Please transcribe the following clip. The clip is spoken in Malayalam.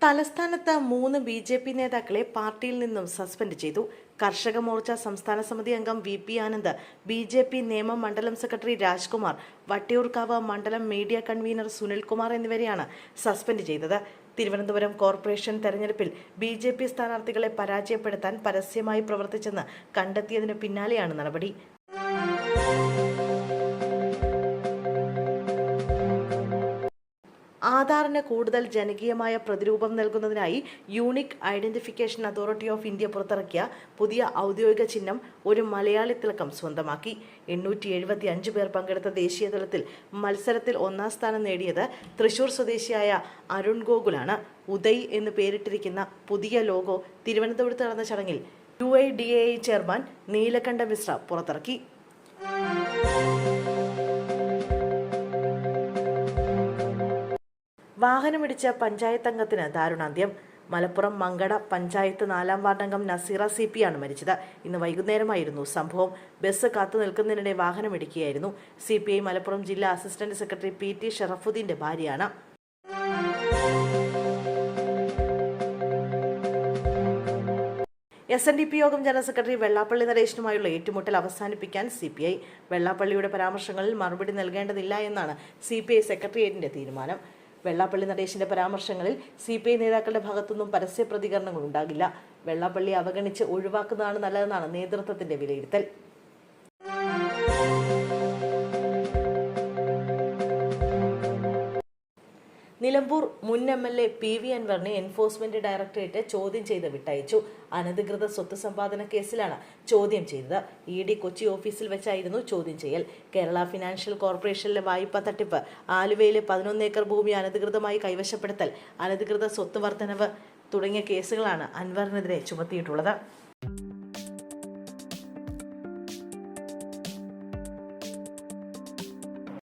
തലസ്ഥാനത്ത് 3 ബി.ജെ.പി. നേതാക്കളെ പാർട്ടിയിൽ നിന്നും സസ്പെൻഡ് ചെയ്തു. കർഷക മോർച്ച സംസ്ഥാന സമിതി അംഗം വി.പി. ആനന്ദ്, ബി.ജെ.പി. നേമം മണ്ഡലം സെക്രട്ടറി രാജ്കുമാർ, വട്ടിയൂർക്കാവ് മണ്ഡലം മീഡിയ കൺവീനർ സുനിൽകുമാർ എന്നിവരെയാണ് സസ്പെൻഡ് ചെയ്തത്. തിരുവനന്തപുരം കോർപ്പറേഷൻ തെരഞ്ഞെടുപ്പിൽ ബി.ജെ.പി. സ്ഥാനാർത്ഥികളെ പരാജയപ്പെടുത്താൻ പരസ്യമായി പ്രവർത്തിച്ചെന്ന് കണ്ടെത്തിയതിന് പിന്നാലെയാണ് നടപടി. ആധാറിന് കൂടുതൽ ജനകീയമായ പ്രതിരൂപം നൽകുന്നതിനായി unique identification authority of India പുറത്തിറക്കിയ പുതിയ ഔദ്യോഗിക ചിഹ്നം ഒരു മലയാളി തിലകം സ്വന്തമാക്കി. 875 പേർ പങ്കെടുത്ത ദേശീയതലത്തിൽ മത്സരത്തിൽ ഒന്നാം സ്ഥാനം നേടിയത് തൃശൂർ സ്വദേശിയായ അരുൺ ഗോകുലാണ്. ഉദയ് എന്ന് പേരിട്ടിരിക്കുന്ന പുതിയ ലോഗോ തിരുവനന്തപുരത്ത് നടന്ന ചടങ്ങിൽ UIDAI ചെയർമാൻ നീലകണ്ഠ മിശ്ര പുറത്തിറക്കി. വാഹനമിടിച്ച പഞ്ചായത്ത് അംഗത്തിന് ദാരുണാന്ത്യം. മലപ്പുറം മങ്കട പഞ്ചായത്ത് 4-ാം വാർഡംഗം നസീറ CP ആണ് മരിച്ചത്. ഇന്ന് വൈകുന്നേരമായിരുന്നു സംഭവം. ബസ് കാത്തു നിൽക്കുന്നതിനിടെ വാഹനമിടിക്കുകയായിരുന്നു. CPI മലപ്പുറം ജില്ലാ അസിസ്റ്റന്റ് സെക്രട്ടറി PT ഷറഫുദ്ദീന്റെ ഭാര്യയാണ്. SNDP യോഗം ജനറൽ സെക്രട്ടറി വെള്ളാപ്പള്ളി നടേശനുമായുള്ള ഏറ്റുമുട്ടൽ അവസാനിപ്പിക്കാൻ CPI. വെള്ളാപ്പള്ളിയുടെ പരാമർശങ്ങളിൽ മറുപടി നൽകേണ്ടതില്ല എന്നാണ് CPI സെക്രട്ടേറിയറ്റിന്റെ തീരുമാനം. വെള്ളാപ്പള്ളി നടേശന്റെ പരാമർശങ്ങളിൽ CPI നേതാക്കളുടെ ഭാഗത്തുനിന്നും പരസ്യ പ്രതികരണങ്ങൾ ഉണ്ടാകില്ല. വെള്ളാപ്പള്ളി അവഗണിച്ച് ഒഴിവാക്കുന്നതാണ് നല്ലതെന്നാണ് നേതൃത്വത്തിന്റെ വിലയിരുത്തൽ. നിലമ്പൂർ മുൻ MLA PV അൻവറിനെ എൻഫോഴ്സ്മെന്റ് ഡയറക്ടറേറ്റ് ചോദ്യം ചെയ്ത് വിട്ടയച്ചു. അനധികൃത സ്വത്ത് സമ്പാദന കേസിലാണ് ചോദ്യം ചെയ്തത്. ED കൊച്ചി ഓഫീസിൽ വെച്ചായിരുന്നു ചോദ്യം ചെയ്യൽ. കേരള ഫിനാൻഷ്യൽ കോർപ്പറേഷനിലെ വായ്പാ തട്ടിപ്പ്, ആലുവയിലെ 11 ഏക്കർ ഭൂമി അനധികൃതമായി കൈവശപ്പെടുത്തൽ, അനധികൃത സ്വത്ത് വർധനവ് തുടങ്ങിയ കേസുകളാണ് അൻവറിനെതിരെ ചുമത്തിയിട്ടുള്ളത്.